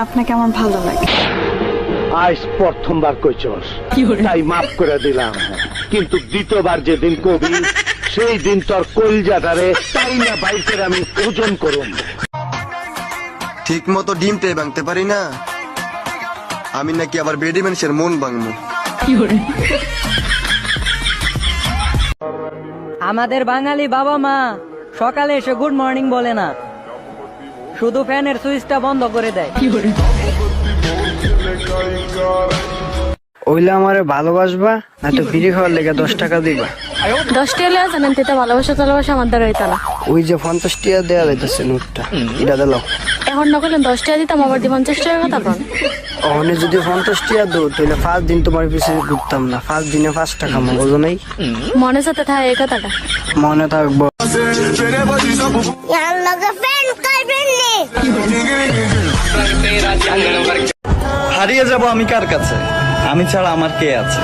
আপনাকে আমার ভালো লাগে। আজ প্রথমবার কইছস, তাই মাফ করে দিলাম, কিন্তু দ্বিতীয়বার যেদিন কবি সেই দিন তোর কলজাটারে তাই না বাইকের আমি ওজন করুম। ঠিক মতো ডিমটাই ভাঙতে পারি না, আমি নাকি আবার বেডি মানুষের মন ভাঙবো। আমাদের বাঙালি বাবা মা সকালে এসে গুড মর্নিং বলে না, শুধু ফ্যানের সুইচটা বন্ধ করে দেয়। ওইলে আমারে ভালোবাসবা না তো বিড়ি খাওয়ার লেগে 10 টাকা দিবা। 10 টাকা জানেন তো ভালোবাসা আমার দ্বারা হইতা না। ওই যে 50 টাকা দেওয়া যাইতেছে নোটটা, এটা দিল। এখন না করলেন 10 টাকা দিতাম, আবার 50 টাকা কথা কন। ওখানে যদি 50 টাকা দো তাহলে 5 দিন তোমার পিছনে ঘুরতাম না, 5 দিনে 5 টাকা মগজ নাই। মনে সাথে থাকে এই কথাটা, মনে থাকবো। হারিয়ে যাব আমি কার কাছে, আমি ছাড়া আমার কে আছে?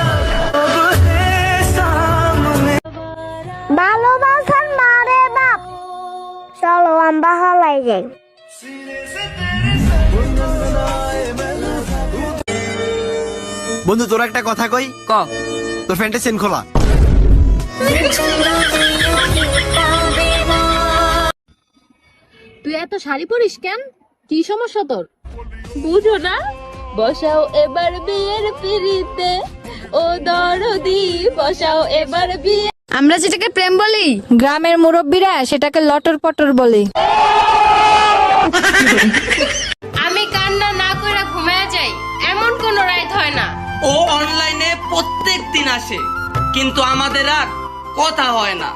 ভালোবাসার মারে বাপ, চলো আমরা হলাই যাই। বন্ধু তোর একটা কথা কই, ক তোর ফ্যানটা চেন খোলা। তুই এত শাড়ি পরিস কেন? কি সমস্যা তোর? বুঝো না? বসাও এবার বিয়ের পিড়িতে, ও দরদি বসাও এবার বিয়ে। আমরা যেটাকে প্রেম বলি, গ্রামের মুরব্বীরা সেটাকে লটর পটর বলে। আমি কান্না না করে ঘুমায় যাই, এমন কোন রাইত হয় না। ও অনলাইনে প্রত্যেক দিন আসে, কিন্তু আমাদের আর কথা হয় না।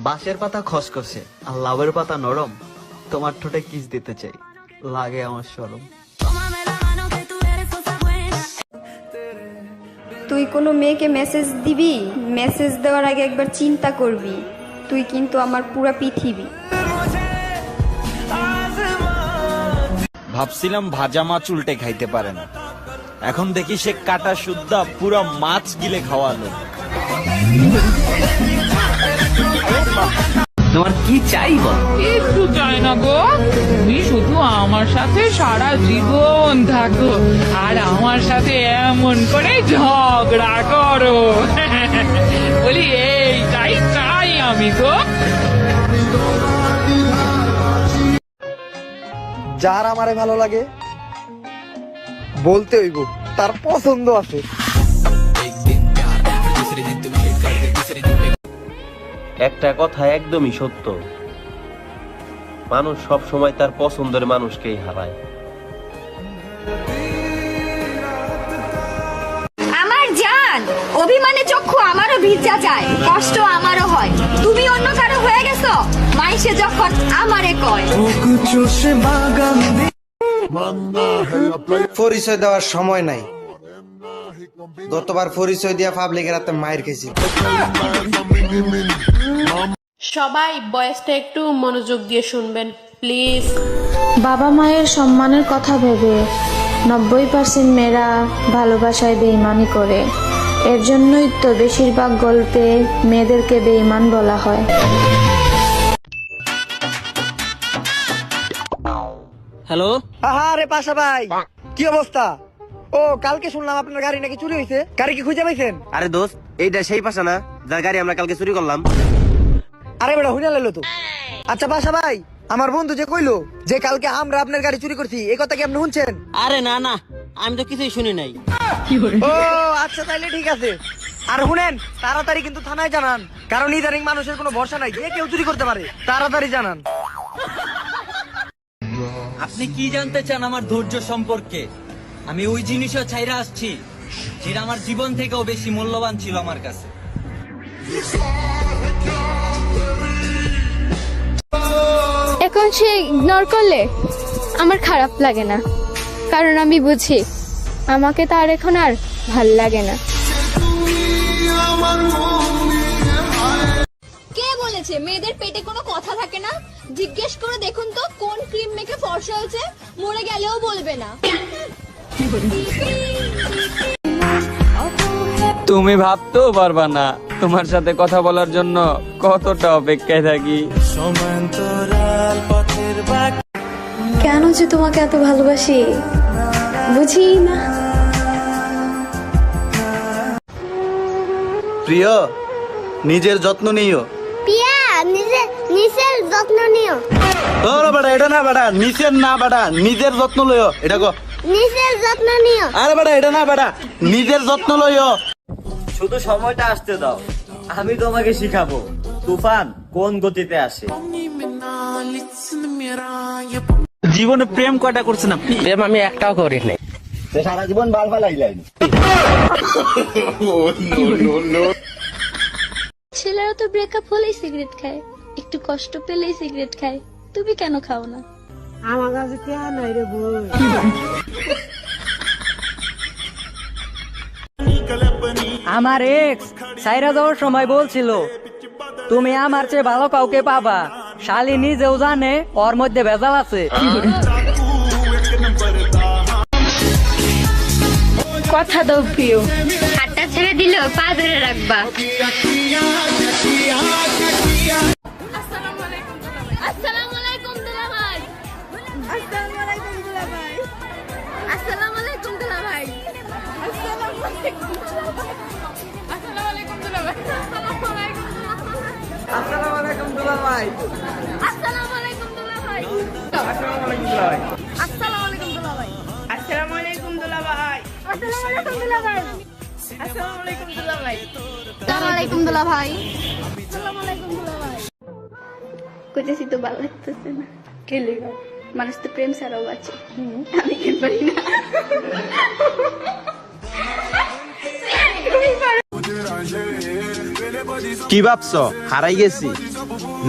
বাঁশের পাতা খসখসে আর লাউয়ের পাতা নরম, তোমার ঠোঁটে কিস দিতে চাই, লাগে আমার শরম। তুই কোনো মেয়েকে মেসেজ দিবি, মেসেজ দেওয়ার আগে একবার চিন্তা করবি, তুই কিন্তু আমার পুরা পৃথিবী। ভাবছিলাম ভাজা মাছ উল্টে খাইতে পারে না, এখন দেখি সে কাটা শুদ্ধা পুরা মাছ গিলে খাওয়ালো। তোমার কি চাই বল? একটু চাই না গো, তুমি শুধু আমার সাথে সারা জীবন থাকো আর আমার সাথে এমন করে ঝগড়া করো। বলি এইটাই চাই আমি গো। যার আমারে ভালো লাগে বলতে হইব তার পছন্দ আছে। একটা কথা একদমই সত্য, মানুষ সব সময় তার পছন্দের মানুষকেই হারায়। আমার জান, অভিমানে চক্ষু আমারও ভিজা যায়, কষ্ট আমারও হয়, তুমি অন্য কারো হয়ে গেছো, মাইসে যখন আমারে কয়। পরিচয় দেওয়ার সময় নাই, গতবার পরিচয় দিয়া পাবলিকের হাতে মায়ের খেয়েছি। সবাই বয়সটা একটু মনোযোগ দিয়ে শুনবেন প্লিজ। বাবা মায়ের সম্মানের কথা ভেবে 90% মেয়েরা ভালোবাসায় বেঈমানি করে। এর জন্যই তো বেশিরভাগ গল্পে মেয়েদেরকে বেঈমান বলা হয়। হ্যালো, আরে পাশা ভাই, কি অবস্থা? ও কালকে শুনলাম আপনার গাড়ি নাকি চুরি হয়েছে, গাড়ি কি খুঁজে পাইছেন? আরে দোস্ত, এইটা সেই পাশা না যার গাড়ি আমরা কালকে চুরি করলাম? আরে বেটা হুইনা লাইলো তো। আচ্ছা পাশা ভাই, আমার বন্ধু যে কইলো যে কালকে আমরা আপনার গাড়ি চুরি করছি, এই কথা কি আপনি শুনছেন? আরে না না, আমি তো কিছুই শুনি নাই। ও আচ্ছা, তাইলে ঠিক আছে। আর শুনেন, তাড়াতাড়ি কিন্তু থানায় জানান, কারণ ইদানিং মানুষের কোনো ভরসা নাই, যে কেউ চুরি করতে পারে, তাড়াতাড়ি জানান। আপনি কি জানতে চান আমার ধৈর্য সম্পর্কে? আমি ওই জিনিসও ছাইরা আসছি যেটা আমার জীবন থেকেও বেশি মূল্যবান ছিল আমার কাছে। এখন সে ইগনোর করলে আমার খারাপ লাগে না, কারণ আমি বুঝি আমাকে তার এখন আর ভাল লাগে না। কে বলেছে মেয়েদের পেটে কোনো কথা থাকে না? জিজ্ঞেস করে দেখুন তো কোন ক্রিম মেখে ফর্সা হয়েছে, মরে গেলেও বলবে না। তুমি ভাবতেও পারবা না তোমার সাথে কথা বলার জন্য কতটা অপেক্ষায় থাকি। কেন যে তোমাকে এত ভালোবাসি বুঝি না। প্রিয়, নিজের যত্ন নিও। পিয়া নিজের যত্ন নিও। ওরে বেটা, এটা না বেটা, নিচের না বেটা, নিজের যত্ন লইও। এটা কো, নিজের যত্ন নিও। আরে বেটা, এটা না বেটা, নিজের যত্ন লইও। শুধু সময়টা আসতে দাও, আমি তোমাকে শিখাবো তুফান কোন গতিতে আসে। জীবনে প্রেম কয়টা করছেন আপনি? প্রেম আমি একটাও করি নাই। সারা জীবন বাল ফালাইলেন। ছেলেরা তো ব্রেকআপ হলেই সিগারেট খায়, একটু কষ্ট পেলেই সিগারেট খায়, তুমি কেন খাও না? আমার কাছে কেন নাই রে বই। আমার এক্স সাইরা যাওয়ার সময় বলছিল তুমি আমার চেয়ে ভালো কাউকে পাবা। শালি নিজেও জানে ওর মধ্যে ভেজাল আছে। কথা দাও প্রিয়, হাতটা ছেড়ে দিলেও পা ধরে রাখবা। আসসালামু আলাইকুম দুলাভাই। আসসালামু আলাইকুম দুলাভাই। আসসালামু আলাইকুম দুলাভাই। আসসালামু আলাইকুম দুলাভাই। আসসালামু আলাইকুম দুলাভাই। আসসালামু আলাইকুম দুলাভাই। আসসালামু আলাইকুম দুলাভাই। আসসালামু আলাইকুম দুলাভাই। আসসালামু আলাইকুম দুলাভাই। আসসালামু আলাইকুম দুলাভাই। আসসালামু আলাইকুম দুলাভাই। আসসালামু আলাইকুম দুলাভাই। আসসালামু আলাইকুম দুলাভাই। আসসালামু আলাইকুম দুলাভাই। কইতেছি তো ভালো লাগতেছে না। কে লেগা? মানুষ তো প্রেম ছাড়াও আছে। আমি কেন পারি না। কি ভাবছ হারাই গেছি?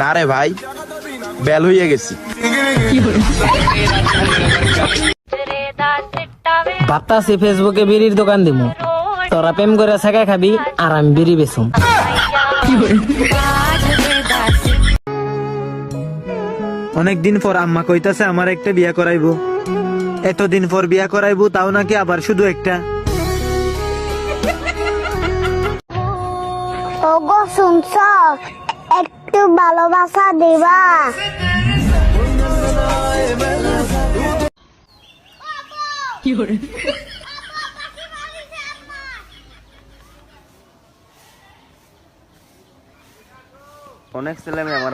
না রে ভাই, বেল হইয়া গেছি। ভাবতাছি ফেসবুকে বিড়ির দোকান দিমু, তোরা প্রেম করে শেখা খাবি আর আমি বিড়ি বেচুম। অনেকদিন পর আম্মা কইতাছে আমার একটা বিয়া করাইবো। এতদিন পর বিয়া করাইবো, তাও নাকি আবার শুধু একটা। ওগো শুনছ, একটু ভালোবাসা দিবা। অনেক ছেলে মেয়ে আমার